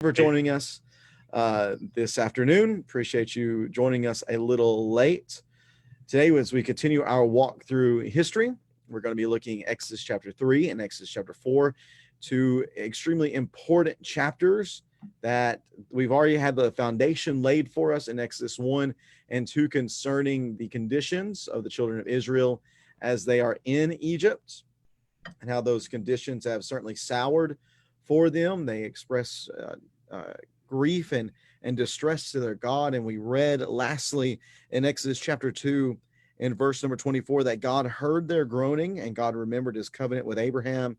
for joining us this afternoon. Appreciate you joining us a little late. Today, as we continue our walk through history, we're going to be looking at Exodus chapter 3 and Exodus chapter 4, two extremely important chapters that we've already had the foundation laid for us in Exodus 1 and 2 concerning the conditions of the children of Israel as they are in Egypt and how those conditions have certainly soured for them. They express grief and distress to their God. And we read lastly in Exodus chapter 2 in verse number 24 that God heard their groaning and God remembered his covenant with Abraham,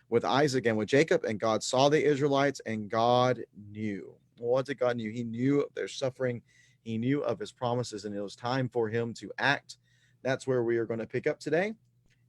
with Isaac, and with Jacob, and God saw the Israelites, and God knew. Well, what did God knew? He knew of their suffering. He knew of his promises, and it was time for him to act. That's where we are going to pick up today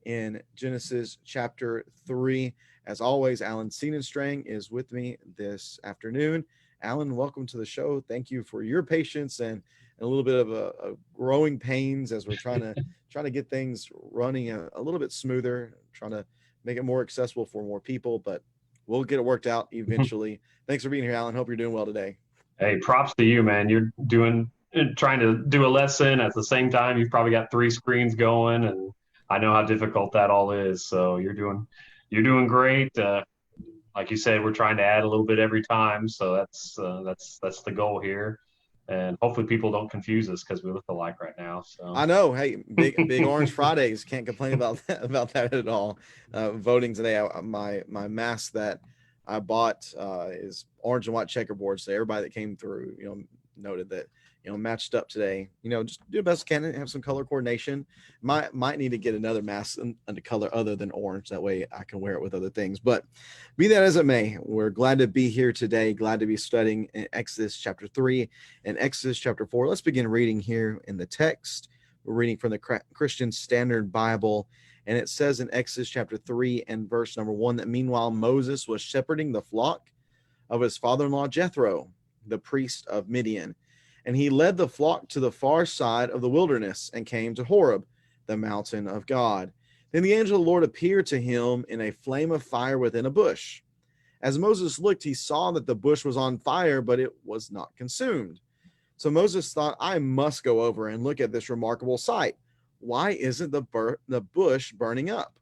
in Genesis chapter 3. As always, Alan Sienenstrang is with me this afternoon. Alan, welcome to the show. Thank you for your patience and a little bit of a growing pains as we're trying to get things running a little bit smoother, trying to make it more accessible for more people, but we'll get it worked out eventually. Thanks for being here, Alan. Hope you're doing well today. Hey, props to you, man. You're trying to do a lesson at the same time. You've probably got 3 screens going, and I know how difficult that all is. So you're doing great. Like you said, we're trying to add a little bit every time. So that's the goal here. And hopefully people don't confuse us because we look alike right now. So I know, hey, big Orange Fridays. Can't complain about that at all. Voting today, my mask that I bought is orange and white checkerboard. So everybody that came through, noted that, matched up today. Just do the best I can and have some color coordination. Might need to get another mask in a color other than orange. That way I can wear it with other things. But be that as it may, we're glad to be here today. Glad to be studying in Exodus chapter 3 and Exodus chapter 4. Let's begin reading here in the text. We're reading from the Christian Standard Bible. And it says in Exodus chapter 3 and verse number 1 that meanwhile Moses was shepherding the flock of his father-in-law Jethro, the priest of Midian. And he led the flock to the far side of the wilderness and came to Horeb, the mountain of God. Then the angel of the Lord appeared to him in a flame of fire within a bush. As Moses looked, he saw that the bush was on fire, but it was not consumed. So Moses thought, I must go over and look at this remarkable sight. Why isn't the bush burning up?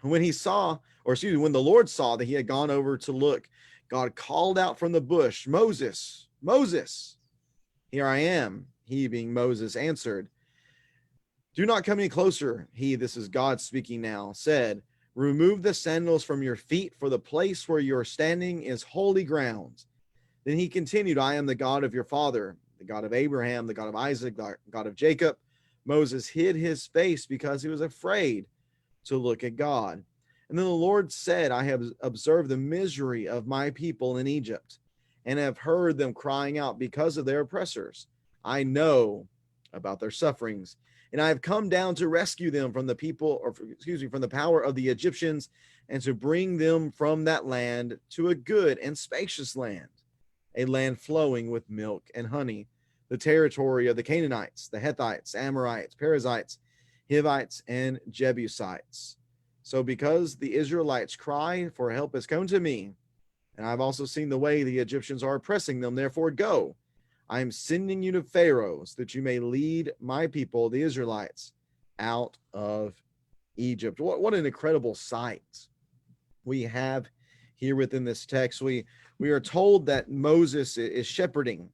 When when the Lord saw that he had gone over to look, God called out from the bush, Moses, Moses. Here I am. He, being Moses, answered, do not come any closer. He, this is God speaking now, said, remove the sandals from your feet, for the place where you are standing is holy ground. Then he continued, I am the God of your father, the God of Abraham, the God of Isaac, the God of Jacob. Moses hid his face because he was afraid to look at God. And then the Lord said, I have observed the misery of my people in Egypt and have heard them crying out because of their oppressors. I know about their sufferings, and I have come down to rescue them from from the power of the Egyptians and to bring them from that land to a good and spacious land, a land flowing with milk and honey, the territory of the Canaanites, the Hittites, Amorites, Perizzites, Hivites, and Jebusites. So because the Israelites' cry for help has come to me, and I've also seen the way the Egyptians are oppressing them, therefore go. I am sending you to Pharaoh so that you may lead my people, the Israelites, out of Egypt. What an incredible sight we have here within this text. We are told that Moses is shepherding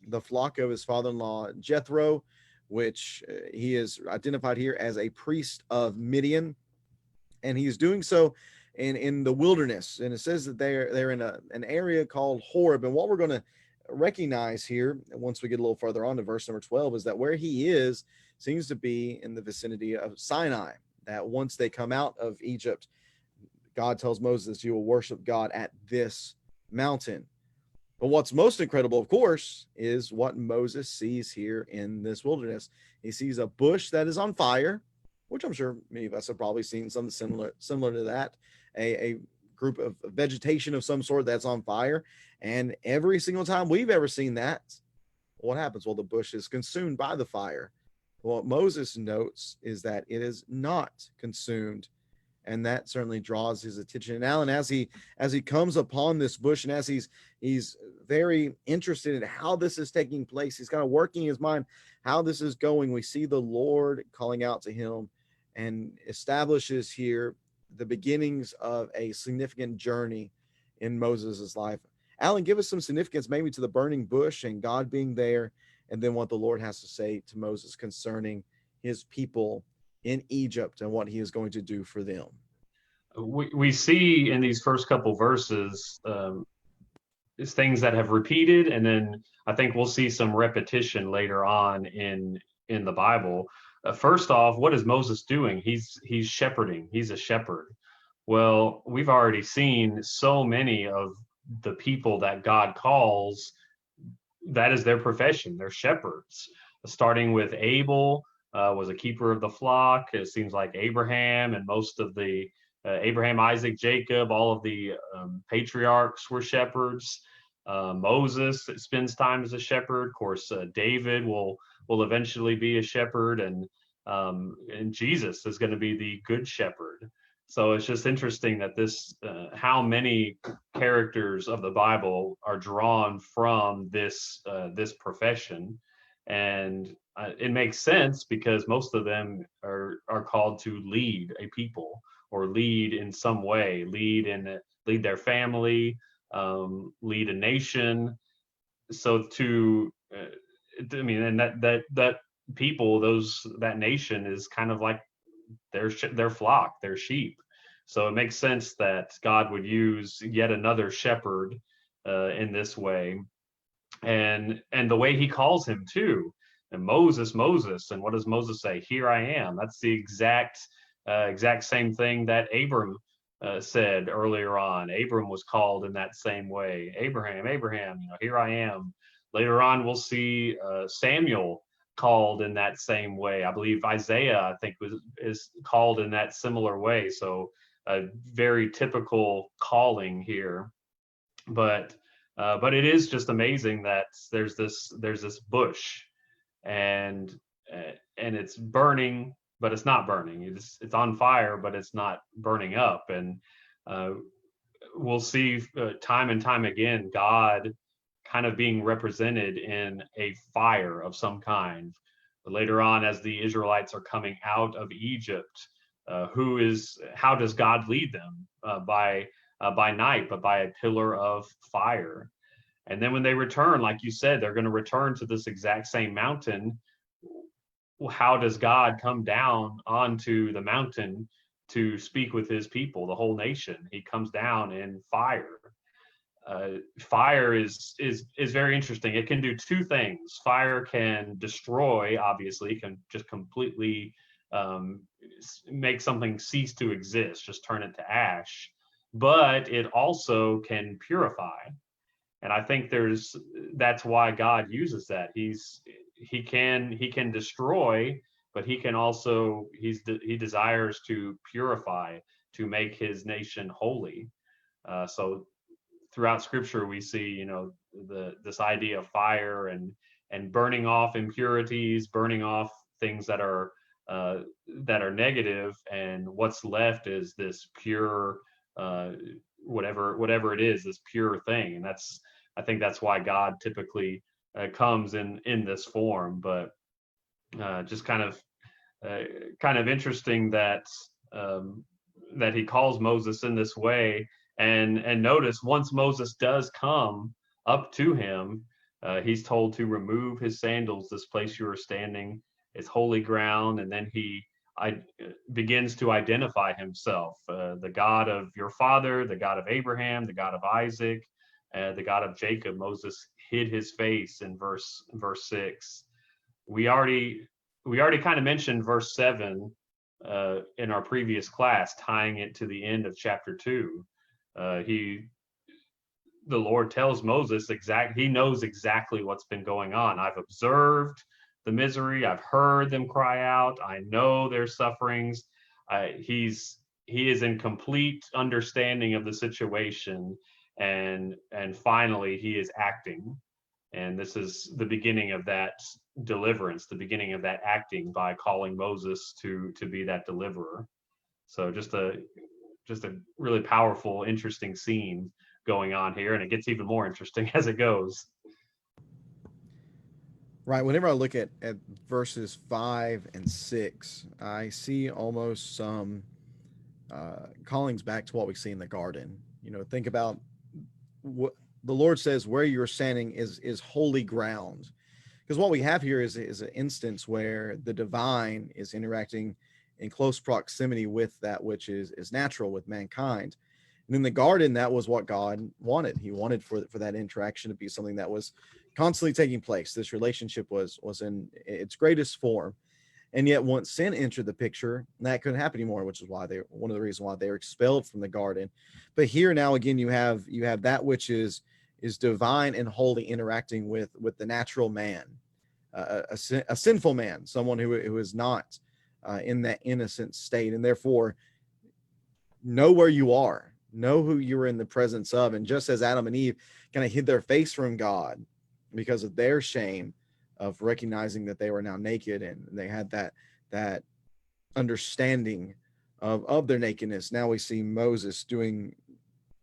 the flock of his father-in-law Jethro, which he is identified here as a priest of Midian, and he's doing so in the wilderness. And it says that they're in an area called Horeb. And what we're going to recognize here, once we get a little further on to verse number 12, is that where he is seems to be in the vicinity of Sinai. That once they come out of Egypt, God tells Moses, you will worship God at this mountain. But what's most incredible, of course, is what Moses sees here in this wilderness. He sees a bush that is on fire, which I'm sure many of us have probably seen something similar to that, a group of vegetation of some sort that's on fire. And every single time we've ever seen that, what happens? Well, the bush is consumed by the fire. What Moses notes is that it is not consumed and that certainly draws his attention. And Alan, as he comes upon this bush, and as he's very interested in how this is taking place, he's kind of working his mind how this is going. We see the Lord calling out to him and establishes here the beginnings of a significant journey in Moses' life. Alan, give us some significance maybe to the burning bush and God being there, and then what the Lord has to say to Moses concerning his people in Egypt and what he is going to do for them. We see in these first couple verses is things that have repeated, and then I think we'll see some repetition later on in the Bible. First off, what is Moses doing? He's shepherding. He's a shepherd. Well, we've already seen so many of the people that God calls, that is their profession. They're shepherds. Starting with Abel, was a keeper of the flock. It seems like Abraham and most of the Abraham, Isaac, Jacob, all of the patriarchs were shepherds. Moses spends time as a shepherd. Of course, David will eventually be a shepherd, and Jesus is going to be the good shepherd. So it's just interesting that this how many characters of the Bible are drawn from this profession, and it makes sense because most of them are called to lead a people or lead in some way, lead their family, lead a nation. So I mean, and that people, that nation is kind of like their flock, their sheep. So it makes sense that God would use yet another shepherd in this way, and the way He calls him too. And Moses, Moses, and what does Moses say? Here I am. That's the exact same thing that Abram said earlier on. Abram was called in that same way. Abraham, Abraham, here I am. Later on, we'll see Samuel called in that same way. I believe Isaiah, I think, is called in that similar way. So a very typical calling here. But it is just amazing that there's this bush, and it's burning, but it's not burning. It's on fire, but it's not burning up. And we'll see time and time again God kind of being represented in a fire of some kind. Later on, as the Israelites are coming out of Egypt, how does God lead them? By night, but by a pillar of fire. And then when they return, like you said, they're going to return to this exact same mountain. How does God come down onto the mountain to speak with his people, the whole nation? He comes down in fire. Fire is very interesting. It can do two things. Fire can destroy, obviously, can just completely make something cease to exist, just turn it to ash. But it also can purify, and I think that's why God uses that. He can destroy, but he can also he desires to purify, to make his nation holy. So throughout Scripture, we see this idea of fire and burning off impurities, burning off things that are negative, and what's left is this pure, whatever it is, this pure thing. And I think that's why God typically comes in this form. But just kind of interesting that he calls Moses in this way. And notice, once Moses does come up to him, he's told to remove his sandals. This place you are standing is holy ground. And then he begins to identify himself, the God of your father, the God of Abraham, the God of Isaac, the God of Jacob. Moses hid his face in verse 6. We already kind of mentioned verse 7 in our previous class, tying it to the end of chapter 2. The Lord tells Moses he knows exactly what's been going on. I've observed the misery. I've heard them cry out. I know their sufferings. He is in complete understanding of the situation, and finally he is acting. And this is the beginning of that deliverance, the beginning of that acting by calling Moses to be that deliverer. So just a really powerful, interesting scene going on here, and it gets even more interesting as it goes. Right. Whenever I look at verses 5 and 6, I see almost some callings back to what we see in the garden. Think about what the Lord says: where you're standing is holy ground. Because what we have here is an instance where the divine is interacting in close proximity with that which is natural, with mankind. And in the garden, that was what God wanted. He wanted for that interaction to be something that was constantly taking place. This relationship was in its greatest form. And yet, once sin entered the picture, that couldn't happen anymore, which is why one of the reasons why they were expelled from the garden. But here now again, you have that which is divine and holy interacting with the natural man, a sinful man, someone who is not in that innocent state, and therefore know where you are, know who you're in the presence of. And just as Adam and Eve kind of hid their face from God because of their shame of recognizing that they were now naked, and they had that understanding of their nakedness, now we see Moses doing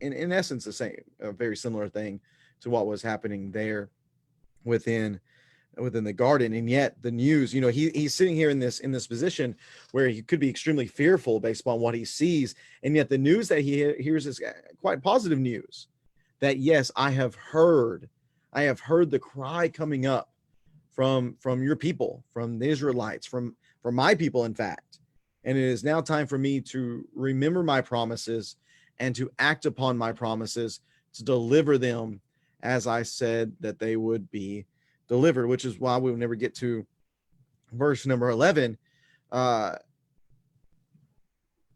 in essence the same, a very similar thing to what was happening there within the garden. And yet the news, he's sitting here in this position where he could be extremely fearful based upon what he sees, and yet the news that he hears is quite positive news, that yes, I have heard the cry coming up from your people, from the Israelites, from my people, in fact, and it is now time for me to remember my promises and to act upon my promises, to deliver them as I said that they would be delivered, which is why we'll never get to verse number 11.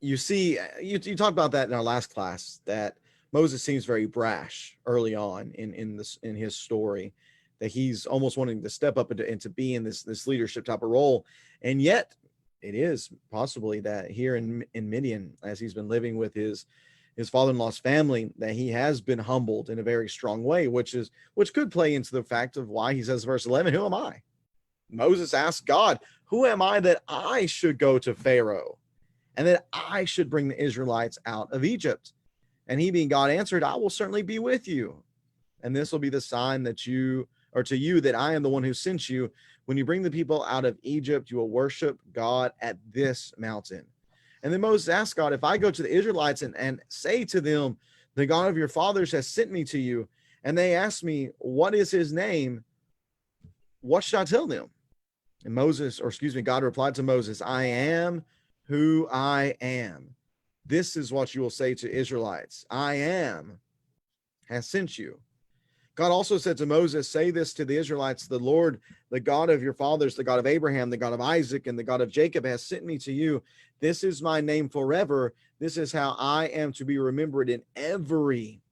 You see, you talked about that in our last class, that Moses seems very brash early on in his story, that he's almost wanting to step up and to be in this leadership type of role. And yet it is possibly that here in Midian, as he's been living with his father-in-law's family, that he has been humbled in a very strong way, which could play into the fact of why he says, verse 11, who am I? Moses asked God, who am I that I should go to Pharaoh and that I should bring the Israelites out of Egypt? And he, being God, answered, I will certainly be with you. And this will be the sign that to you that I am the one who sent you. When you bring the people out of Egypt, you will worship God at this mountain. And then Moses asked God, if I go to the Israelites and say to them, the God of your fathers has sent me to you, and they ask me, what is his name? What should I tell them? And God replied to Moses, I am who I am. This is what you will say to Israelites. I am has sent you. God also said to Moses, say this to the Israelites, the Lord, the God of your fathers, the God of Abraham, the God of Isaac, and the God of Jacob has sent me to you. This is my name forever. This is how I am to be remembered in every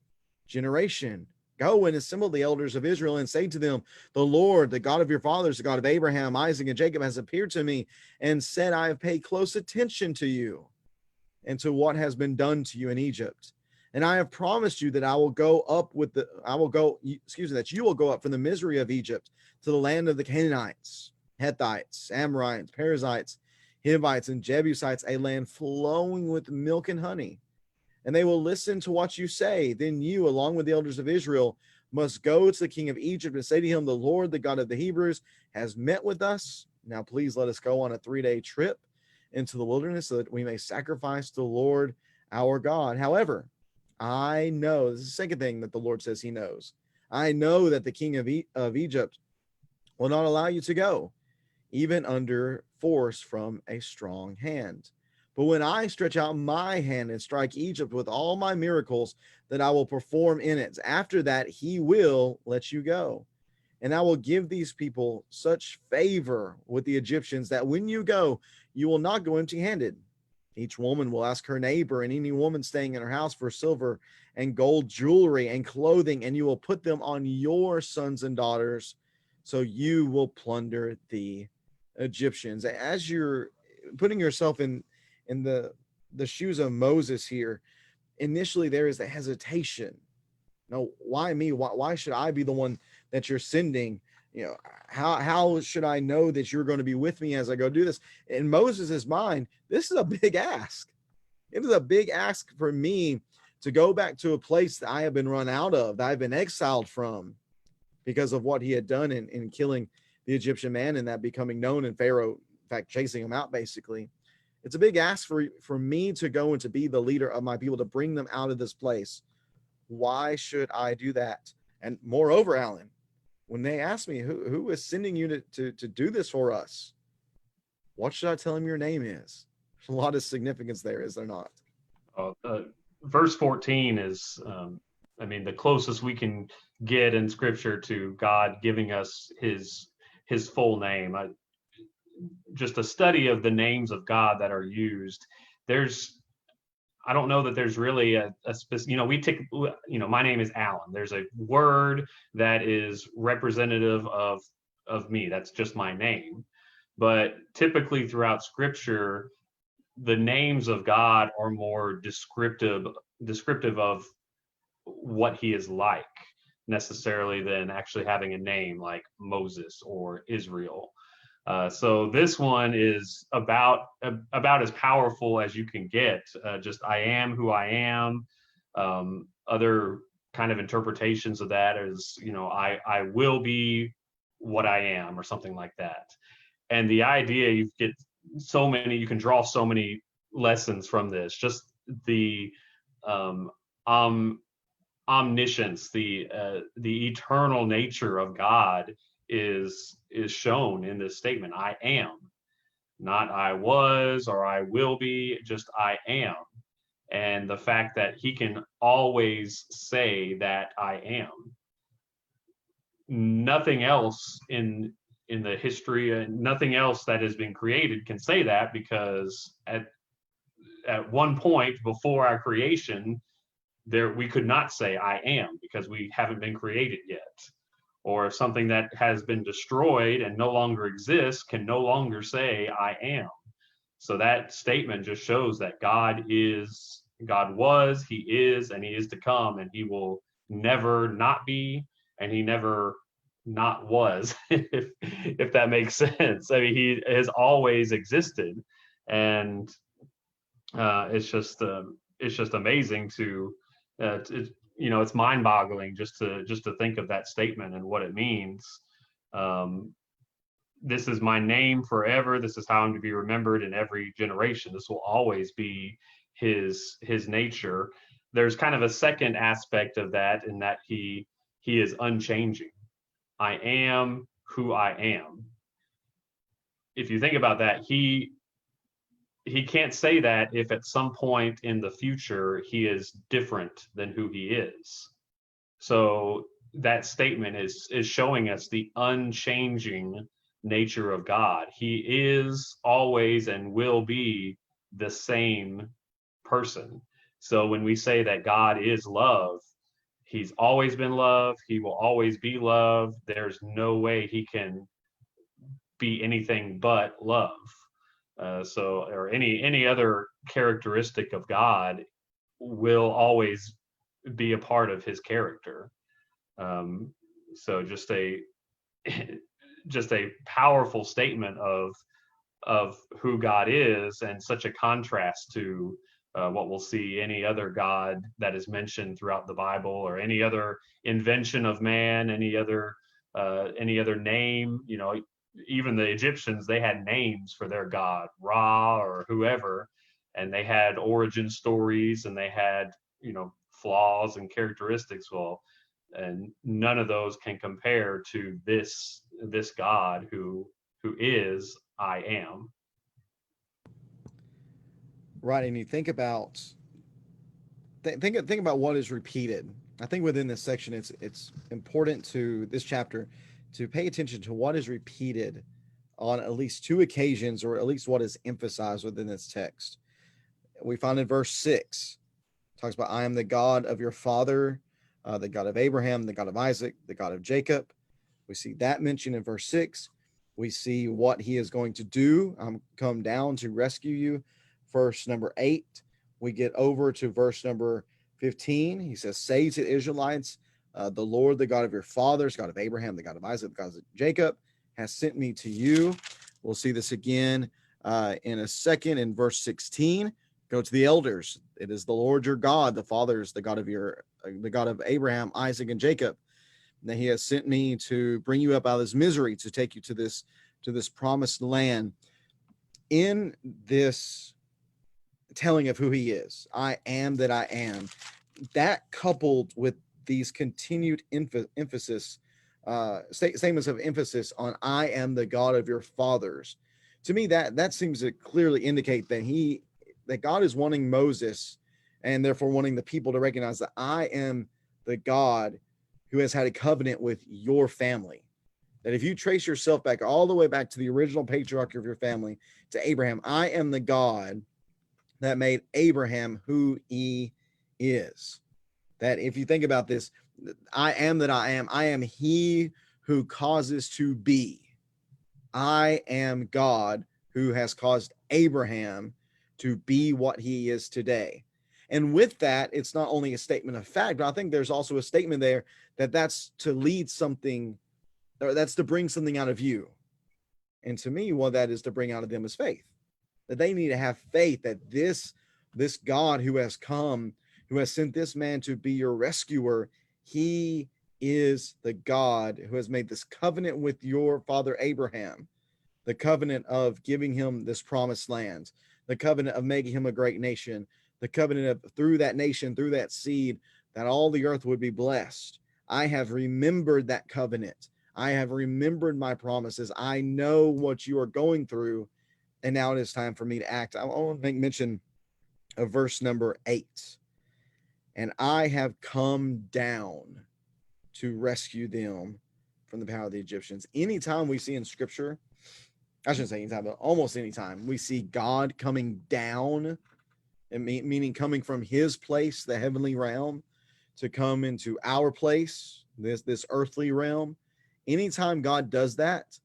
generation. Go and assemble the elders of Israel and say to them, the Lord, the God of your fathers, the God of Abraham, Isaac, and Jacob has appeared to me and said, I have paid close attention to you and to what has been done to you in Egypt. And I have promised you that that you will go up from the misery of Egypt to the land of the Canaanites, Hethites, Amorites, Perizzites, Hivites, and Jebusites, a land flowing with milk and honey. And they will listen to what you say. Then you, along with the elders of Israel, must go to the king of Egypt and say to him, the Lord, the God of the Hebrews, has met with us. Now, please let us go on a 3-day trip into the wilderness so that we may sacrifice to the Lord our God. However, I know, this is the second thing that the Lord says he knows. I know that the king of Egypt will not allow you to go, even under force from a strong hand. But when I stretch out my hand and strike Egypt with all my miracles that I will perform in it, after that he will let you go. And I will give these people such favor with the Egyptians that when you go, you will not go empty-handed. Each woman will ask her neighbor and any woman staying in her house for silver and gold jewelry and clothing, and you will put them on your sons and daughters, so you will plunder the Egyptians. As you're putting yourself in the shoes of Moses here, initially there is the hesitation. No, why me? Why should I be the one that you're sending? How should I know that you're going to be with me as I go do this? In Moses's mind, this is a big ask. It is a big ask for me to go back to a place that I have been run out of, that I've been exiled from because of what he had done in killing the Egyptian man and that becoming known, and Pharaoh, in fact, chasing him out basically. It's a big ask for me to go and to be the leader of my people, to bring them out of this place. Why should I do that? And moreover, Alan, when they ask me who is sending you to do this for us, what should I tell him your name is? There's a lot of significance there, is there not? Verse 14 is, I mean, the closest we can get in Scripture to God giving us His full name. Just a study of the names of God that are used. I don't know that there's really a specific, my name is Alan. There's a word that is representative of me. That's just my name. But typically throughout Scripture, the names of God are more descriptive of what he is like, necessarily, than actually having a name like Moses or Israel. So this one is about as powerful as you can get. Just I am who I am. Other kind of interpretations of that is, I will be what I am, or something like that. And the idea, you can draw so many lessons from this. Just the omniscience, the eternal nature of God is shown in this statement. I am, not I was or I will be, just I am. And the fact that he can always say that I am. Nothing else in the history, nothing else that has been created can say that, because at one point before our creation, we could not say I am, because we haven't been created yet. Or something that has been destroyed and no longer exists can no longer say I am. So that statement just shows that God was, he is, and he is to come, and he will never not be, and he never not was, if that makes sense. I mean, he has always existed, and it's just amazing to it's mind-boggling just to think of that statement and what it means. This is my name forever. This is how I'm to be remembered in every generation. This will always be his nature. There's kind of a second aspect of that, in that he is unchanging. I am who I am. If you think about that, he can't say that if at some point in the future he is different than who he is. So that statement is showing us the unchanging nature of God. He is always and will be the same person. So when we say that God is love, he's always been love, he will always be love. There's no way he can be anything but love. Or any other characteristic of God will always be a part of his character. So just a powerful statement of who God is, and such a contrast to what we'll see any other God that is mentioned throughout the Bible, or any other invention of man, any other name. Even the Egyptians, they had names for their god, Ra or whoever, and they had origin stories, and they had, flaws and characteristics. Well, and none of those can compare to this God who is I am. Right, and you think about think about what is repeated. I think within this section, it's important to this chapter to pay attention to what is repeated on at least two occasions, or at least what is emphasized within this text. We find in verse 6, talks about, I am the God of your father, the God of Abraham, the God of Isaac, the God of Jacob. We see that mentioned in verse 6. We see what he is going to do. Come down to rescue you. Verse number 8, we get over to verse number 15. He says, say to the Israelites, the Lord, the God of your fathers, God of Abraham, the God of Isaac, the God of Jacob, has sent me to you. We'll see this again in a second in verse 16. Go to the elders. It is the Lord your God, the fathers, the God of the God of Abraham, Isaac, and Jacob. That he has sent me to bring you up out of this misery, to take you to this promised land. In this telling of who he is, I am that I am, that coupled with these continued emphasis, statements of emphasis on I am the God of your fathers, to me that seems to clearly indicate that God is wanting Moses, and therefore wanting the people to recognize that I am the God who has had a covenant with your family. That if you trace yourself back all the way back to the original patriarch of your family, to Abraham, I am the God that made Abraham who he is. That if you think about this, I am that I am he who causes to be. I am God who has caused Abraham to be what he is today. And with that, it's not only a statement of fact, but I think there's also a statement there that that's to lead something, or that's to bring something out of you. And to me, what that is to bring out of them is faith. That they need to have faith that this God who has come, who has sent this man to be your rescuer, he is the God who has made this covenant with your father Abraham, the covenant of giving him this promised land, the covenant of making him a great nation, the covenant of through that nation, through that seed, that all the earth would be blessed. I have remembered that covenant. I have remembered my promises. I know what you are going through, and now it is time for me to act. I want to make mention of verse number 8. And I have come down to rescue them from the power of the Egyptians. Anytime we see in scripture, I shouldn't say anytime, but almost anytime we see God coming down, and meaning coming from his place, the heavenly realm, to come into our place, this earthly realm. Anytime God does that,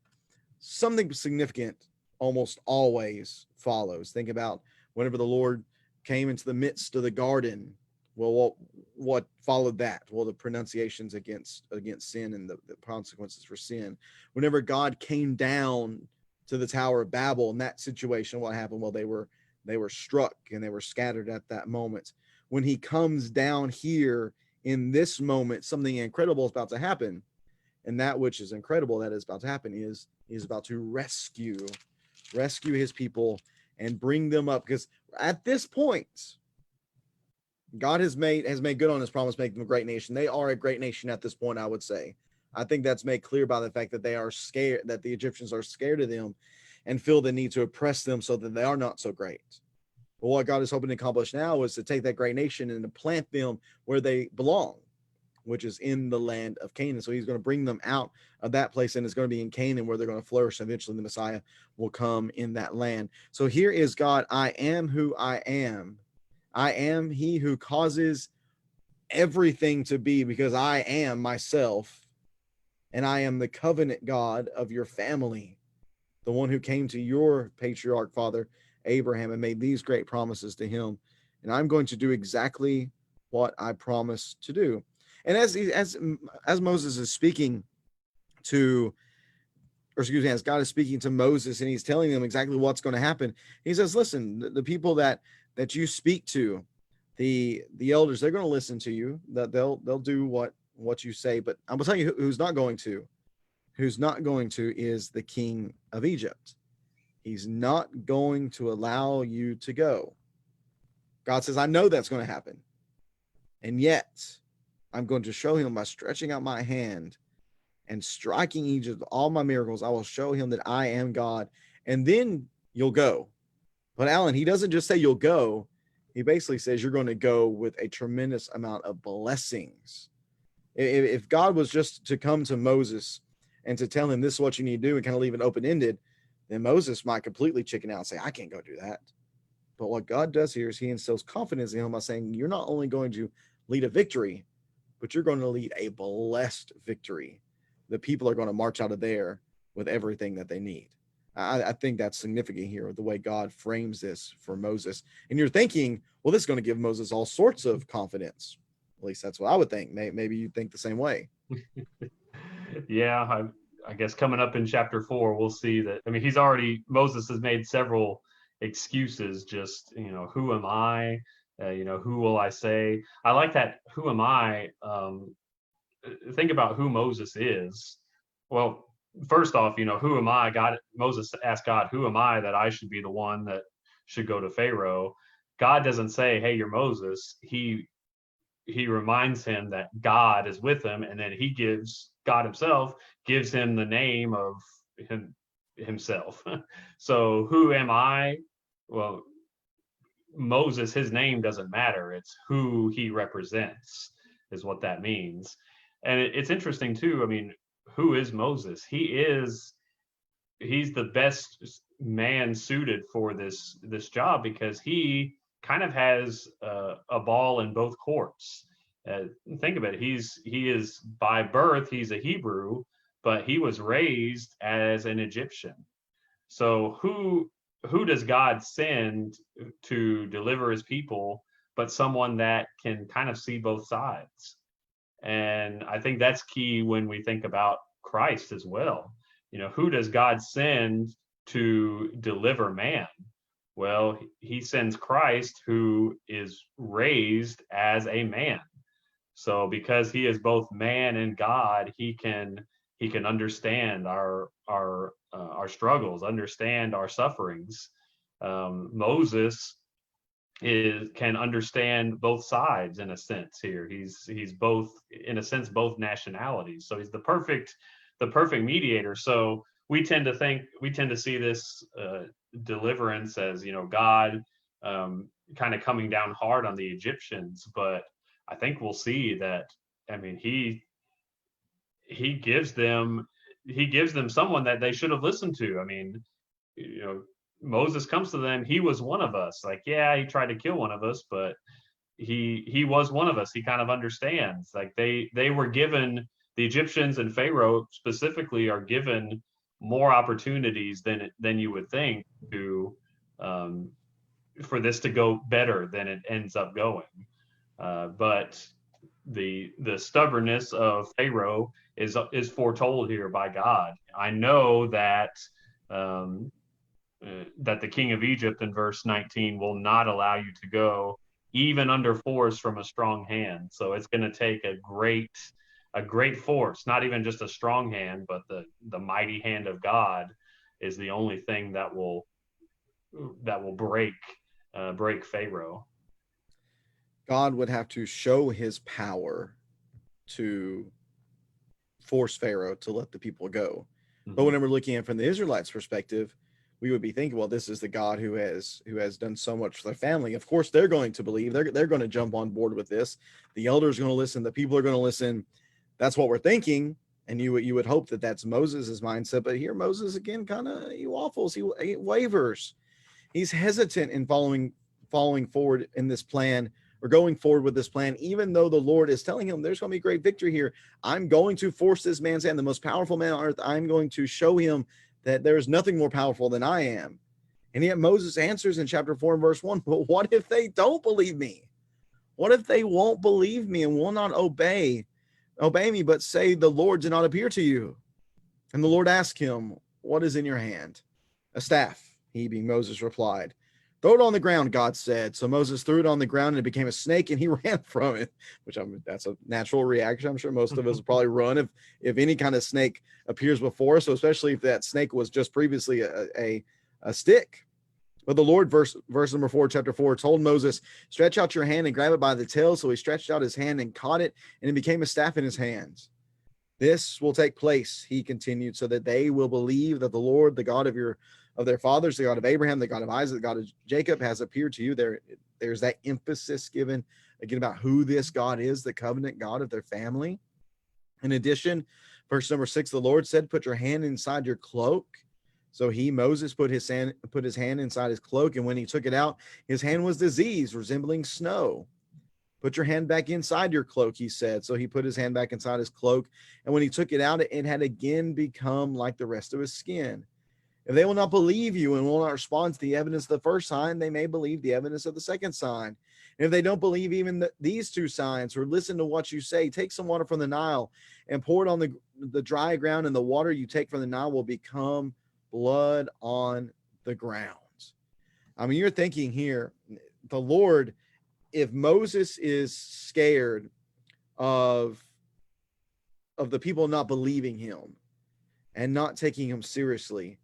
something significant almost always follows. Think about whenever the Lord came into the midst of the garden. Well, what followed that? Well, the pronunciations against sin and the consequences for sin. Whenever God came down to the Tower of Babel, in that situation, what happened? Well, they were struck and they were scattered at that moment. When he comes down here in this moment, something incredible is about to happen. And that which is incredible that is about to happen is about to rescue his people and bring them up. Because at this point, God has made good on his promise, making them a great nation. They are a great nation at this point, I would say. I think that's made clear by the fact that they are scared, that the Egyptians are scared of them and feel the need to oppress them so that they are not so great. But what God is hoping to accomplish now is to take that great nation and to plant them where they belong, which is in the land of Canaan. So he's going to bring them out of that place, and it's going to be in Canaan where they're going to flourish. Eventually the Messiah will come in that land. So here is God. I am who I am. I am he who causes everything to be, because I am myself, and I am the covenant God of your family, the one who came to your patriarch father Abraham and made these great promises to him. And I'm going to do exactly what I promised to do. And as Moses is speaking to, or excuse me, as God is speaking to Moses and he's telling them exactly what's going to happen, he says, listen, the people that you speak to, the elders, they're going to listen to you, that they'll do what you say. But I'm going to tell you who's not going to is the king of Egypt. He's not going to allow you to go. God says, I know that's going to happen. And yet I'm going to show him by stretching out my hand and striking Egypt with all my miracles. I will show him that I am God, and then you'll go. But Alan, he doesn't just say you'll go. He basically says you're going to go with a tremendous amount of blessings. If God was just to come to Moses and to tell him this is what you need to do and kind of leave it open-ended, then Moses might completely chicken out and say, I can't go do that. But what God does here is he instills confidence in him by saying, you're not only going to lead a victory, but you're going to lead a blessed victory. The people are going to march out of there with everything that they need. I think that's significant here, the way God frames this for Moses. And you're thinking, well, this is going to give Moses all sorts of confidence. At least that's what I would think. Maybe you think the same way. Yeah, I guess coming up in chapter 4, we'll see that. I mean, Moses has made several excuses, just, who am I? Who will I say? I like that. Who am I? Think about who Moses is. Well, first off, who am I? God, Moses asked God, who am I that I should be the one that should go to Pharaoh? God doesn't say, hey, you're Moses. He reminds him that God is with him, and then God himself gives him the name of himself. So who am I? Well, Moses, his name doesn't matter. It's who he represents is what that means. And it's interesting too. I mean, who is Moses? He's the best man suited for this job, because he kind of has a ball in both courts. Think of it. He is by birth, he's a Hebrew, but he was raised as an Egyptian. So who does God send to deliver his people but someone that can kind of see both sides? And I think that's key when we think about Christ as well. Who does God send to deliver man? Well, he sends Christ, who is raised as a man. So because he is both man and God, he can understand our struggles, understand our sufferings. Moses can understand both sides in a sense here. He's both, in a sense, both nationalities. So he's the perfect mediator. So we tend to see this deliverance as, God kind of coming down hard on the Egyptians, but I think we'll see that. I mean, he gives them someone that they should have listened to. I mean, you know, Moses comes to them. He was one of us. Like, yeah, he tried to kill one of us, but he was one of us. He kind of understands. Like they were given, the Egyptians and Pharaoh specifically are given more opportunities than you would think to um, for this to go better than it ends up going. But the stubbornness of Pharaoh is foretold here by God. I know um, that the king of Egypt in verse 19 will not allow you to go even under force from a strong hand. So it's going to take a great force, not even just a strong hand, but the mighty hand of God is the only thing that will break Pharaoh. God would have to show his power to force Pharaoh to let the people go. But Mm-hmm. when we're looking at it from the Israelites' perspective, we would be thinking, well, this is the God who has done so much for their family. Of course, they're going to believe. They're going to jump on board with this. The elders are going to listen. The people are going to listen. That's what we're thinking. And you would hope that that's Moses' mindset. But here, Moses again kind of he waffles. He wavers. He's hesitant in following forward in this plan, or going forward with this plan, even though the Lord is telling him there's going to be great victory here. I'm going to force this man's hand, the most powerful man on earth. I'm going to show him that there is nothing more powerful than I am. And yet Moses answers in chapter 4 and verse 1, but what if they don't believe me? What if they won't believe me and will not obey me, but say the Lord did not appear to you? And the Lord asked him, what is in your hand? A staff, he being Moses replied. Throw it on the ground, God said. So Moses threw it on the ground and it became a snake and he ran from it, which that's a natural reaction. I'm sure most of us would probably run if any kind of snake appears before us, so especially if that snake was just previously a stick. But the Lord, verse number 4, chapter 4, told Moses, stretch out your hand and grab it by the tail. So he stretched out his hand and caught it, and it became a staff in his hands. This will take place, he continued, so that they will believe that the Lord, the God of their fathers, the God of Abraham, the God of Isaac, the God of Jacob, has appeared to you. There's that emphasis given again about who this God is, the covenant God of their family. In addition, verse number 6, the Lord said, put your hand inside your cloak. So Moses, put his hand inside his cloak, and when he took it out, his hand was diseased, resembling snow. Put your hand back inside your cloak, he said. So he put his hand back inside his cloak, and when he took it out, it had again become like the rest of his skin. If they will not believe you and will not respond to the evidence of the first sign, they may believe the evidence of the second sign. And if they don't believe even these two signs, or listen to what you say, take some water from the Nile and pour it on the dry ground, and the water you take from the Nile will become blood on the ground. I mean, you're thinking here, the Lord, if Moses is scared of the people not believing him and not taking him seriously,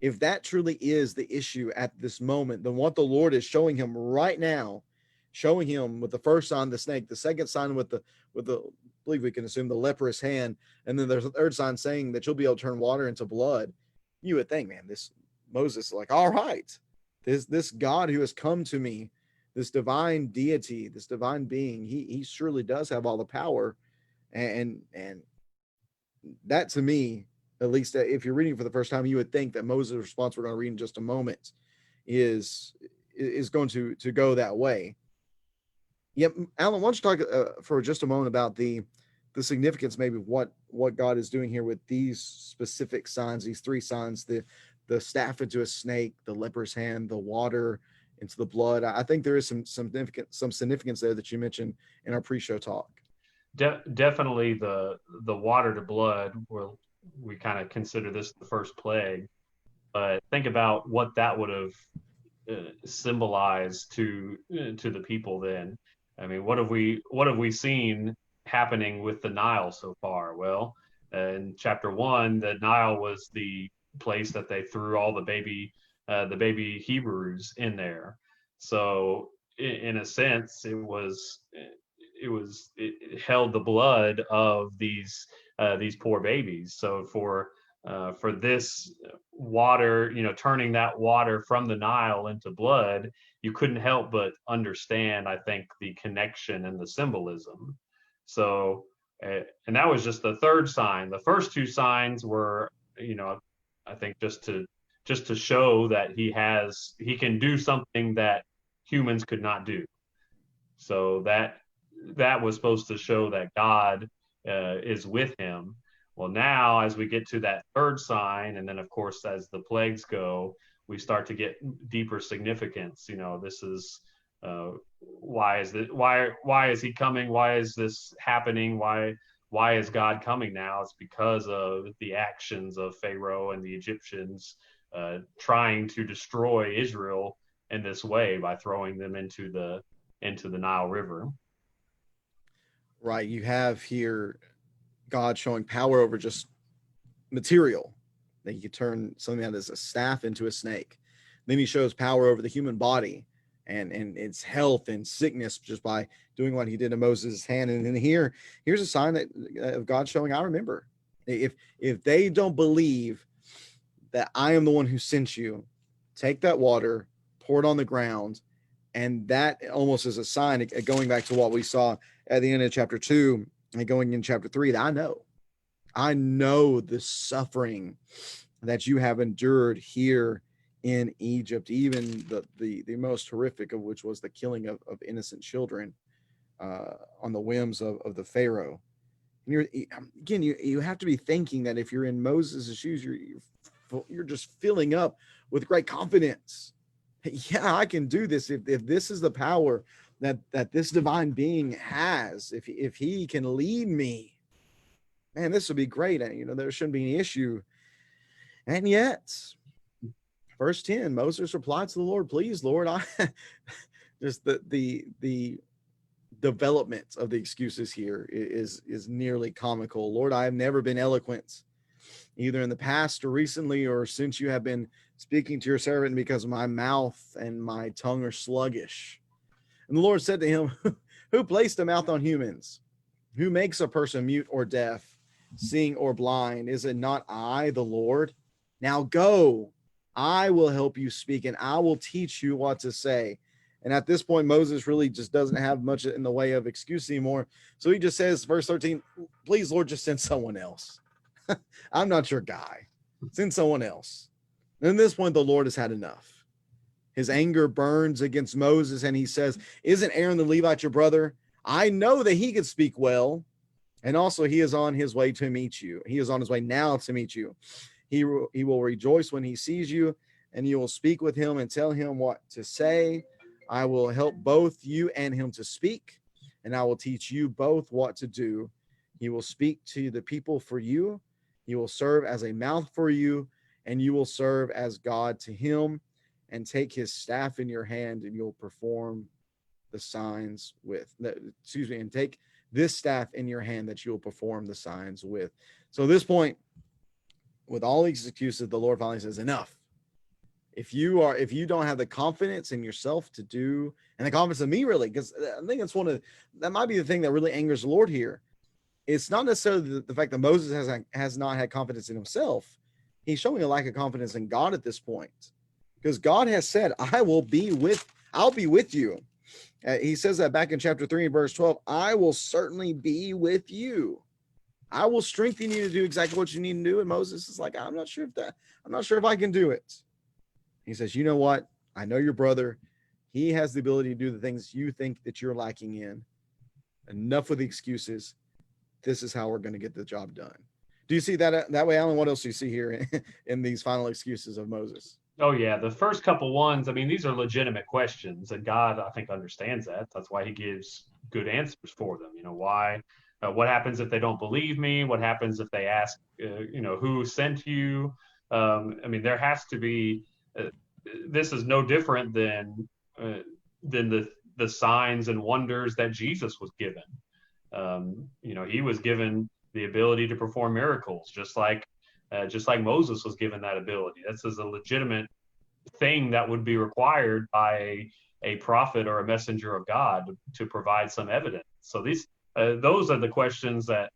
if that truly is the issue at this moment, then what the Lord is showing him right now, showing him with the first sign, the snake, the second sign with the I believe we can assume the leprous hand, and then there's a third sign saying that you'll be able to turn water into blood. You would think, man, this Moses is like, all right, this God who has come to me, this divine deity, this divine being, he surely does have all the power, and that to me, at least if you're reading for the first time, you would think that Moses' response, we're going to read in just a moment, is going to go that way. Yep, Alan, why don't you talk for just a moment about the significance, maybe what God is doing here with these specific signs, these three signs: the staff into a snake, the leper's hand, the water into the blood. I think there is some significance there that you mentioned in our pre-show talk. Definitely the water to blood. Well, we kind of consider this the first plague, but think about what that would have symbolized to the people then. I mean, what have we seen happening with the Nile so far? Well, in chapter one, the Nile was the place that they threw all the baby Hebrews in there. So in a sense, it held the blood of these poor babies. So for this water, turning that water from the Nile into blood, you couldn't help but understand, I think, the connection and the symbolism. So, and that was just the third sign. The first two signs were, I think just to show that he can do something that humans could not do. So that was supposed to show that God is with him. Well, now as we get to that third sign, and then of course as the plagues go, we start to get deeper significance. This is why is he coming? Why is this happening? Why is God coming now? It's because of the actions of Pharaoh and the Egyptians trying to destroy Israel in this way by throwing them into the Nile River. Right, you have here God showing power over just material, that you could turn something that is a staff into a snake. Then he shows power over the human body and its health and sickness just by doing what he did to Moses' hand. And then here's a sign that of God showing, I remember. If they don't believe that I am the one who sent you, take that water, pour it on the ground, and that almost is a sign, going back to what we saw at the end of chapter 2 and going in chapter 3, that I know the suffering that you have endured here in Egypt, even the most horrific of which was the killing of innocent children on the whims of the Pharaoh. And you have to be thinking that if you're in Moses' shoes, you're just filling up with great confidence. Yeah, I can do this. If this is the power that this divine being has, if he can lead me, man, this would be great. There shouldn't be any issue. And yet, verse 10, Moses replied to the Lord, please, Lord, I just the development of the excuses here is nearly comical. Lord, I have never been eloquent, either in the past or recently, or since you have been speaking to your servant, because my mouth and my tongue are sluggish. And the Lord said to him, who placed a mouth on humans? Who makes a person mute or deaf, seeing or blind? Is it not I, the Lord? Now go, I will help you speak, and I will teach you what to say. And at this point, Moses really just doesn't have much in the way of excuse anymore. So he just says, verse 13, please, Lord, just send someone else. I'm not your guy. Send someone else. And at this point, the Lord has had enough. His anger burns against Moses, and he says, isn't Aaron the Levite your brother? I know that he could speak well. And also, he is on his way to meet you. He is on his way now to meet you. He will rejoice when he sees you, and you will speak with him and tell him what to say. I will help both you and him to speak, and I will teach you both what to do. He will speak to the people for you. He will serve as a mouth for you, and you will serve as God to him. and take his staff in your hand, and you'll perform the signs with, excuse me, and take this staff in your hand that you'll perform the signs with. So at this point, with all these excuses, the Lord finally says, enough. If you don't have the confidence in yourself to do, and the confidence in me, really, because I think that might be the thing that really angers the Lord here. It's not necessarily the fact that Moses has not had confidence in himself. He's showing a lack of confidence in God at this point, because God has said, I'll be with you. He says that back in chapter 3 and verse 12, I will certainly be with you. I will strengthen you to do exactly what you need to do. And Moses is like, I'm not sure if I can do it. He says, you know what? I know your brother. He has the ability to do the things you think that you're lacking in. Enough with the excuses. This is how we're going to get the job done. Do you see that way, Alan? What else do you see here in these final excuses of Moses? Oh yeah, the first couple ones, I mean, these are legitimate questions, and God, I think, understands that. That's why he gives good answers for them. Why? What happens if they don't believe me? What happens if they ask, who sent you? I mean, there has to be. This is no different than the signs and wonders that Jesus was given. He was given the ability to perform miracles, just like Moses was given that ability. This is a legitimate thing that would be required by a prophet or a messenger of God to provide some evidence. So those are the questions that,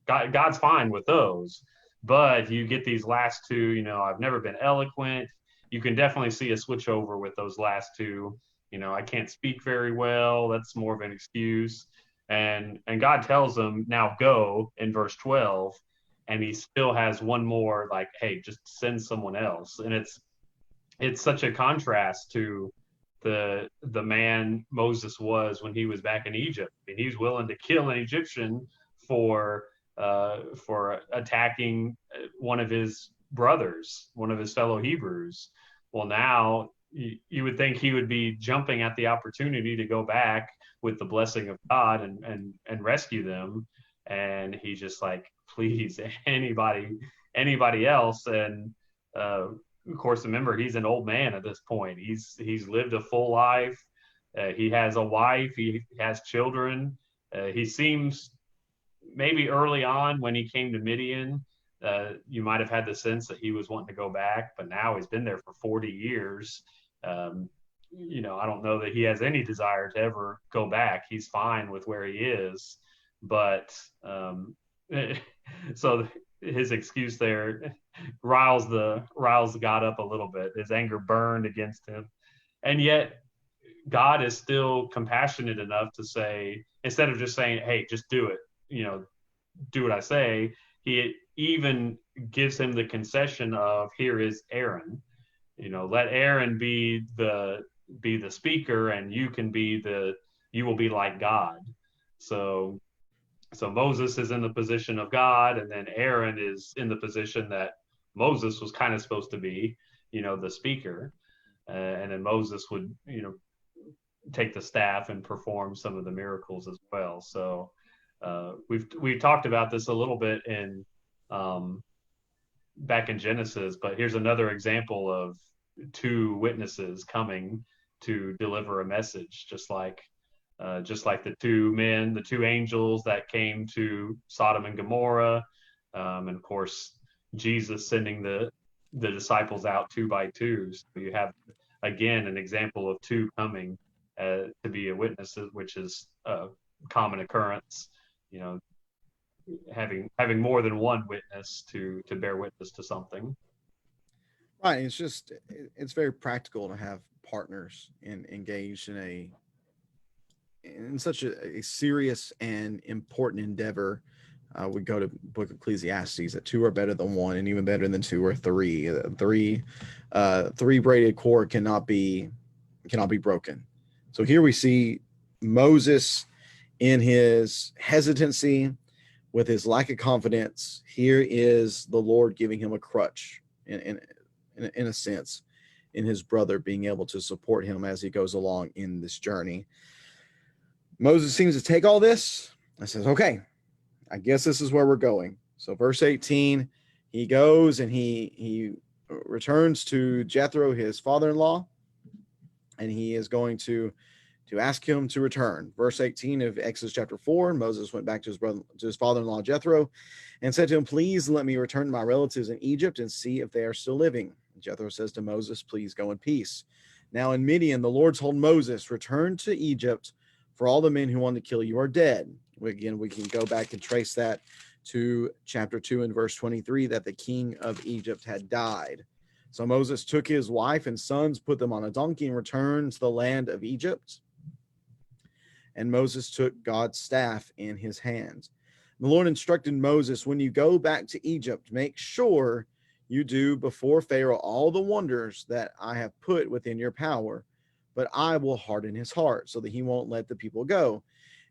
God's fine with those. But you get these last two, I've never been eloquent. You can definitely see a switch over with those last two. I can't speak very well. That's more of an excuse. And God tells them, now go, in verse 12. And he still has one more, like, hey, just send someone else. And it's such a contrast to the man Moses was when he was back in Egypt. I mean, he's willing to kill an Egyptian for attacking one of his brothers, one of his fellow Hebrews. Well, now you would think he would be jumping at the opportunity to go back with the blessing of God and rescue them. And he's just like, please, anybody else. And of course, remember, he's an old man at this point. He's lived a full life. He has a wife. He has children. He seems, maybe early on when he came to Midian, you might have had the sense that he was wanting to go back, but now he's been there for 40 years. I don't know that he has any desire to ever go back. He's fine with where he is, but so his excuse there riles God up a little bit. His anger burned against him, and yet God is still compassionate enough to say, instead of just saying, hey, just do it, do what I say, he even gives him the concession of, here is Aaron, let Aaron be the speaker, and you will be like God. So Moses is in the position of God, and then Aaron is in the position that Moses was kind of supposed to be, the speaker. And then Moses would, take the staff and perform some of the miracles as well. So we've talked about this a little bit in back in Genesis, but here's another example of two witnesses coming to deliver a message, just like the two angels that came to Sodom and Gomorrah, and of course Jesus sending the disciples out 2 by 2. So you have again an example of two coming to be a witness, which is a common occurrence. Having more than one witness to bear witness to something. Right. It's very practical to have partners engaged in such a serious and important endeavor. We go to Book of Ecclesiastes that 2 are better than 1, and even better than 2 or 3. Three braided cord cannot be broken. So here we see Moses in his hesitancy, with his lack of confidence. Here is the Lord giving him a crutch, in a sense, in his brother being able to support him as he goes along in this journey. Moses seems to take all this and says, okay, I guess this is where we're going. So verse 18, he goes and he returns to Jethro, his father-in-law, and he is going to ask him to return. Verse 18 of Exodus chapter 4, Moses went back to his father-in-law Jethro and said to him, "Please let me return to my relatives in Egypt and see if they are still living." Jethro says to Moses, "Please go in peace." Now in Midian, the Lord told Moses, "Return to Egypt, for all the men who want to kill you are dead." Again, we can go back and trace that to chapter 2 and verse 23, that the king of Egypt had died. So Moses took his wife and sons, put them on a donkey, and returned to the land of Egypt. And Moses took God's staff in his hands. The Lord instructed Moses, "When you go back to Egypt, make sure you do before Pharaoh all the wonders that I have put within your power, but I will harden his heart so that he won't let the people go.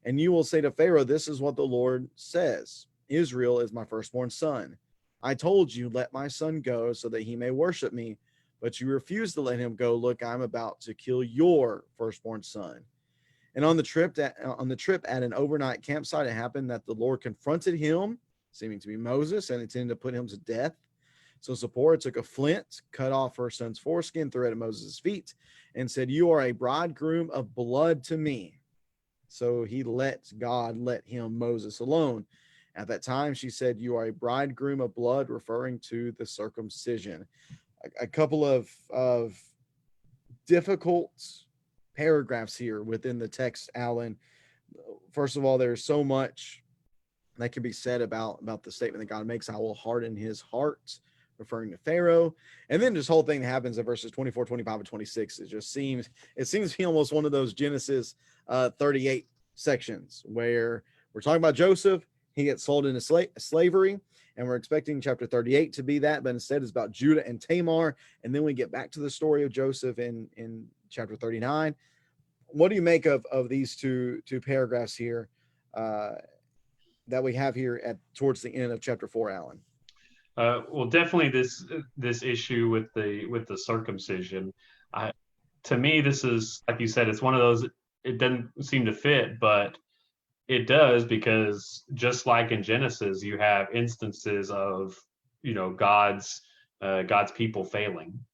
And you will say to Pharaoh, 'This is what the Lord says. Israel is my firstborn son. I told you, let my son go so that he may worship me, but you refused to let him go. Look, I'm about to kill your firstborn son.'" And on the trip at an overnight campsite, it happened that the Lord confronted him, seeming to be Moses, and intended to put him to death. So Zipporah took a flint, cut off her son's foreskin, threw it at Moses' feet, and said, "You are a bridegroom of blood to me." So God let him, Moses, alone. At that time, she said, "You are a bridegroom of blood," referring to the circumcision. A couple of difficult paragraphs here within the text, Alan. First of all, there's so much that can be said about the statement that God makes, "I will harden his heart," referring to Pharaoh. And then this whole thing that happens in verses 24, 25, and 26, it seems to be almost one of those Genesis 38 sections where we're talking about Joseph. He gets sold into slavery, and we're expecting chapter 38 to be that, but instead it's about Judah and Tamar. And then we get back to the story of Joseph in chapter 39. What do you make of these two paragraphs here that we have here towards the end of chapter 4, Alan? Well, definitely this issue with the circumcision. To me, this is, like you said, it's one of those. It doesn't seem to fit, but it does, because just like in Genesis, you have instances of God's people failing.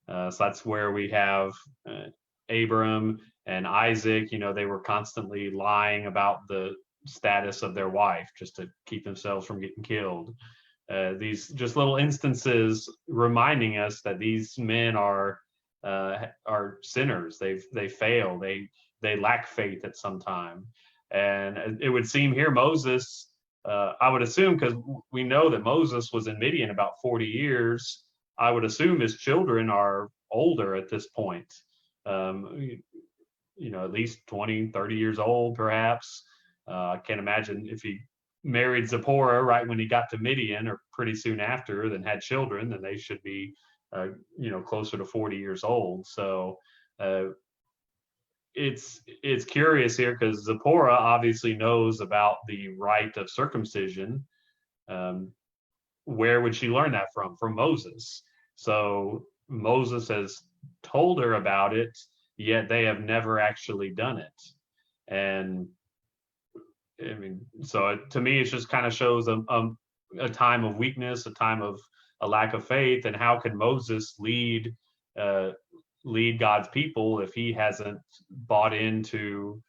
So that's where we have Abram and Isaac. They were constantly lying about the status of their wife just to keep themselves from getting killed. These just little instances reminding us that these men are sinners. They fail. They lack faith at some time. And it would seem here Moses, I would assume, because we know that Moses was in Midian about 40 years, I would assume his children are older at this point, at least 20, 30 years old, perhaps. I can't imagine if he married Zipporah right when he got to Midian or pretty soon after, then had children, then they should be, closer to 40 years old. So it's curious here, because Zipporah obviously knows about the rite of circumcision. Where would she learn that from? From Moses. So Moses has told her about it, yet they have never actually done it. And I mean, so to me, it just kind of shows a time of weakness, a time of a lack of faith. And how can Moses lead God's people if he hasn't bought into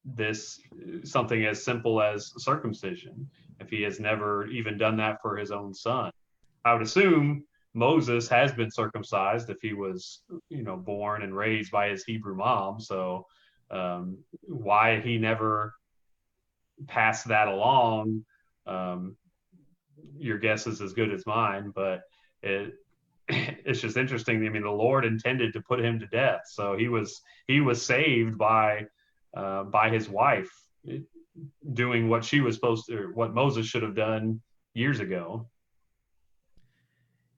this, something as simple as circumcision, if he has never even done that for his own son? I would assume Moses has been circumcised if he was, born and raised by his Hebrew mom. So why he never passed that along, your guess is as good as mine. But it's just interesting. I mean, the Lord intended to put him to death, so he was saved by his wife doing what she was supposed to, or what Moses should have done years ago.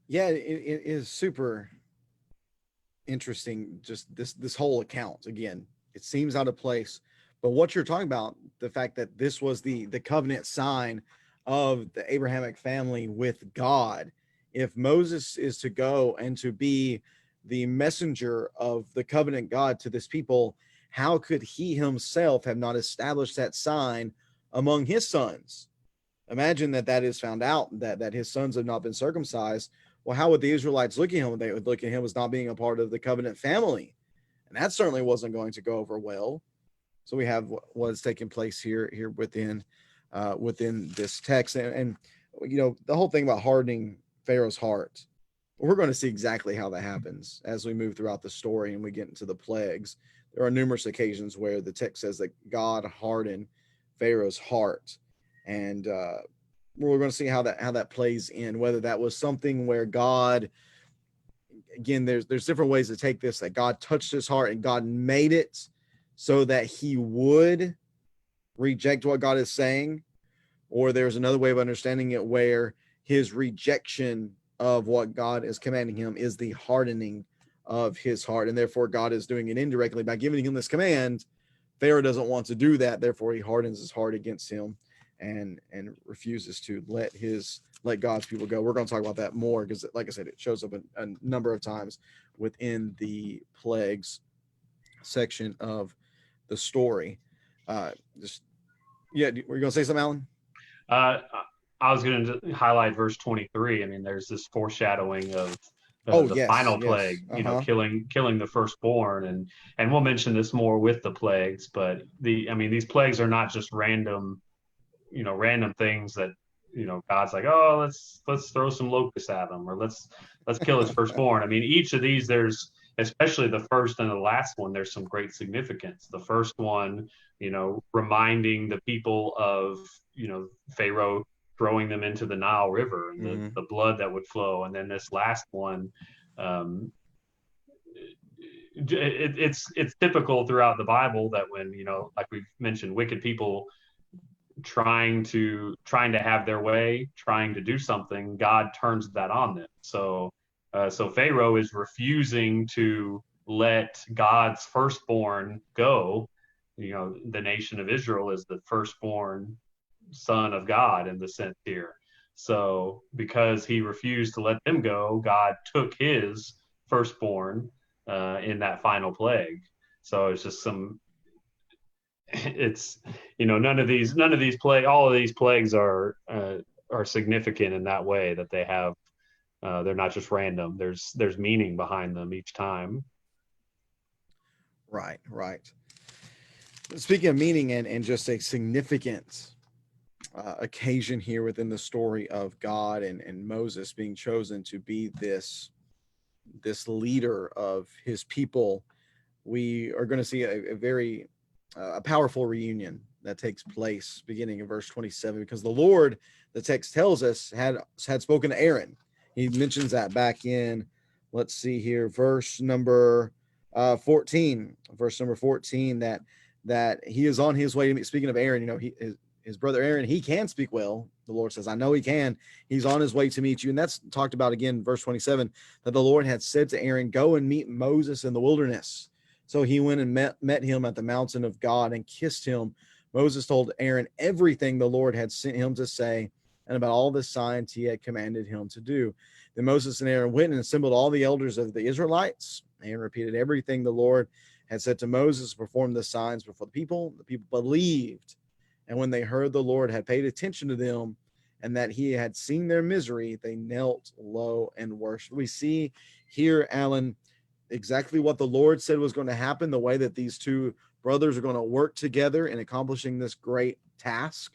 Yeah, it is super interesting. Just this whole account, again, it seems out of place. But what you're talking about, the fact that this was the covenant sign of the Abrahamic family with God. If Moses is to go and to be the messenger of the covenant God to this people, how could he himself have not established that sign among his sons? Imagine that is found out, that his sons have not been circumcised. Well, how would the Israelites look at him? They would look at him as not being a part of the covenant family, and that certainly wasn't going to go over well. So we have what is taking place here within this text, and the whole thing about hardening Pharaoh's heart. We're going to see exactly how that happens as we move throughout the story and we get into the plagues. There are numerous occasions where the text says that God hardened Pharaoh's heart, and we're going to see how that plays in. Whether that was something where God, again, there's different ways to take this, that God touched his heart and God made it so that he would reject what God is saying, or there's another way of understanding it where his rejection of what God is commanding him is the hardening of his heart, and therefore God is doing it indirectly by giving him this command. Pharaoh doesn't want to do that, therefore he hardens his heart against him and refuses to let God's people go. We're going to talk about that more because, like I said, it shows up a number of times within the plagues section of the story. Just yeah, were you going to say something, Alan? Uh, I was going to highlight verse 23. I mean, there's this foreshadowing of Oh the yes, final plague, yes, killing the firstborn, and we'll mention this more with the plagues. But these plagues are not just random things that God's like, oh, let's throw some locusts at them, or let's kill his firstborn. I mean, each of these, there's, especially the first and the last one, there's some great significance. The first one, reminding the people of Pharaoh throwing them into the Nile River and the blood that would flow, and then this last one, it's typical throughout the Bible that when, like we've mentioned, wicked people trying to have their way, trying to do something, God turns that on them. So Pharaoh is refusing to let God's firstborn go. The nation of Israel is the firstborn son of God in the sense here. So because he refused to let them go, God took his firstborn in that final plague. So it's just it's all of these plagues are significant in that way, that they have they're not just random. There's meaning behind them each time. Right. Speaking of meaning and just a significant occasion here within the story of God and Moses being chosen to be this leader of his people, we are going to see a very powerful reunion that takes place beginning in verse 27, because the Lord, the text tells us, had spoken to Aaron. He mentions that back in, let's see here, verse number 14, that he is on his way. Speaking of Aaron, his brother Aaron, he can speak well. The Lord says, I know he can. He's on his way to meet you. And that's talked about again, verse 27, that the Lord had said to Aaron, go and meet Moses in the wilderness. So he went and met him at the mountain of God and kissed him. Moses told Aaron everything the Lord had sent him to say and about all the signs he had commanded him to do. Then Moses and Aaron went and assembled all the elders of the Israelites. Aaron repeated everything the Lord had said to Moses, performed the signs before the people. The people believed. And when they heard the Lord had paid attention to them and that he had seen their misery, they knelt low and worshiped. We see here, Alan, exactly what the Lord said was going to happen, the way that these two brothers are going to work together in accomplishing this great task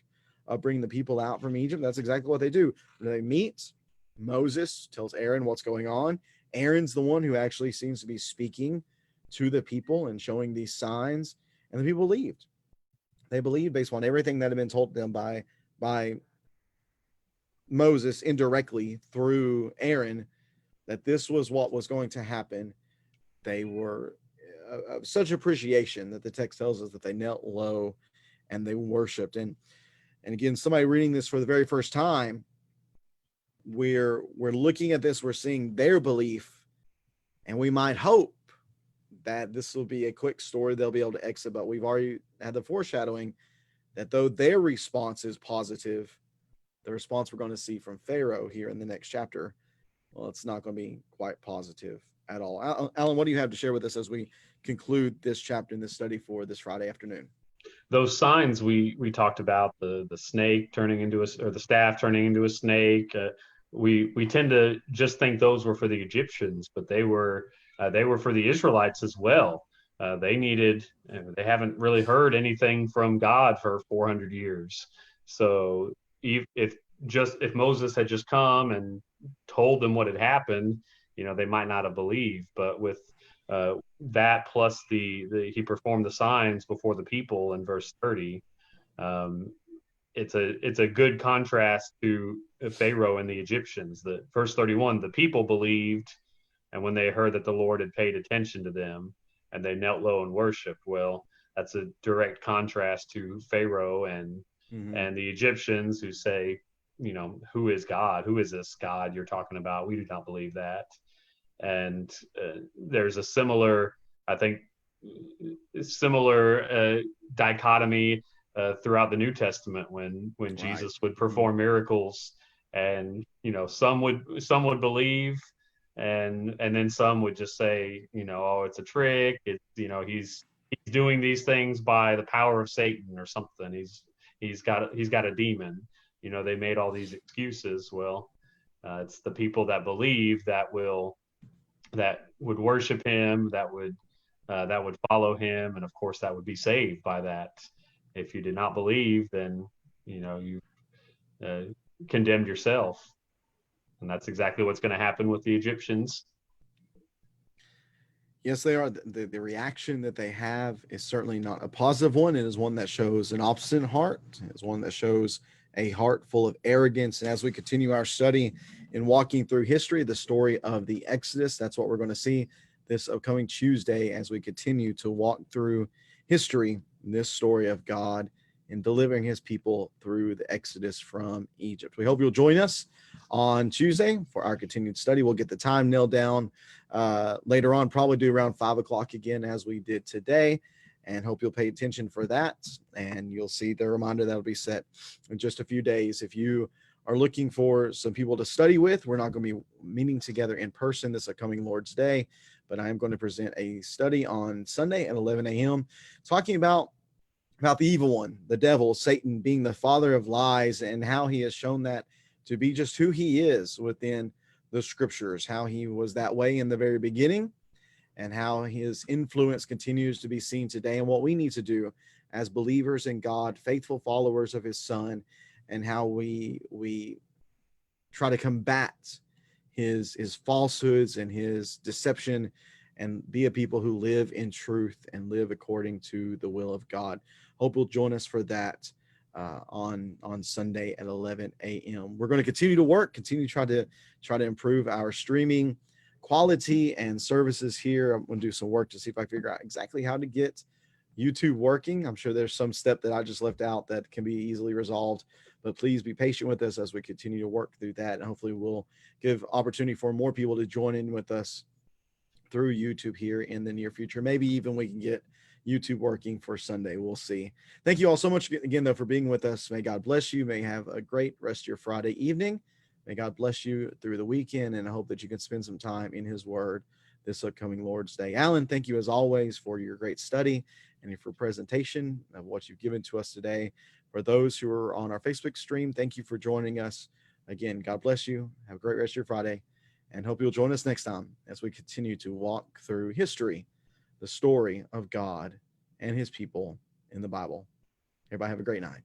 of bringing the people out from Egypt. That's exactly what they do. They meet. Moses tells Aaron what's going on. Aaron's the one who actually seems to be speaking to the people and showing these signs, and the people believed. They believed based on everything that had been told them by Moses indirectly through Aaron, that this was what was going to happen. They were of such appreciation that the text tells us that they knelt low and they worshiped. And again, somebody reading this for the very first time, we're looking at this, we're seeing their belief, and we might hope that this will be a quick story they'll be able to exit. But we've already had the foreshadowing that though their response is positive, the response we're going to see from Pharaoh here in the next chapter, well, it's not going to be quite positive at all. Alan, what do you have to share with us as we conclude this chapter in this study for this Friday afternoon? Those signs we talked about, the snake turning into or the staff turning into a snake. we tend to just think those were for the Egyptians, but they were for the Israelites as well. They haven't really heard anything from God for 400 years. So if Moses had just come and told them what had happened, they might not have believed. But with that plus the he performed the signs before the people in verse 30. Um, it's a good contrast to Pharaoh and the Egyptians. The verse 31, the people believed, and when they heard that the Lord had paid attention to them, and they knelt low and worshipped. Well, that's a direct contrast to Pharaoh Mhm. and the Egyptians who say, who is God? Who is this God you're talking about? We do not believe that. And there's a similar, I think, similar dichotomy throughout the New Testament when Right. Jesus would Mhm. perform miracles, and some would believe, and then some would just say, oh, it's a trick. It's he's doing these things by the power of Satan or something. He's got a demon. They made all these excuses. Well, it's the people that believe that would worship him, that would follow him, and of course that would be saved by that. If you did not believe, then you uh, condemned yourself, and that's exactly what's going to happen with the Egyptians. Yes, they are. The reaction that they have is certainly not a positive one. It is one that shows an obstinate heart. It is one that shows a heart full of arrogance. And as we continue our study in walking through history, the story of the Exodus, that's what we're going to see this upcoming Tuesday as we continue to walk through history, this story of God in delivering his people through the Exodus from Egypt. We hope you'll join us on Tuesday for our continued study. We'll get the time nailed down later on, probably do around 5 o'clock again as we did today, and hope you'll pay attention for that. And you'll see the reminder that will be set in just a few days. If you are looking for some people to study with, we're not going to be meeting together in person this upcoming Lord's Day, but I am going to present a study on Sunday at 11 a.m. talking about the evil one, the devil, Satan, being the father of lies, and how he has shown that to be just who he is within the scriptures, how he was that way in the very beginning, and how his influence continues to be seen today, and what we need to do as believers in God, faithful followers of his son, and how we try to combat his falsehoods and his deception, and be a people who live in truth and live according to the will of God. Hope you'll join us for that on Sunday at 11 a.m. We're going to continue to work, continue to try to improve our streaming quality and services here. I'm going to do some work to see if I figure out exactly how to get YouTube working. I'm sure there's some step that I just left out that can be easily resolved, but please be patient with us as we continue to work through that. And hopefully we'll give opportunity for more people to join in with us through YouTube here in the near future. Maybe even we can get YouTube working for Sunday. We'll see. Thank you all so much again, though, for being with us. May God bless you. May have a great rest of your Friday evening. May God bless you through the weekend, and I hope that you can spend some time in his word this upcoming Lord's Day. Alan, thank you as always for your great study and for presentation of what you've given to us today. For those who are on our Facebook stream, thank you for joining us. Again, God bless you. Have a great rest of your Friday, and hope you'll join us next time as we continue to walk through history, the story of God and his people in the Bible. Everybody have a great night.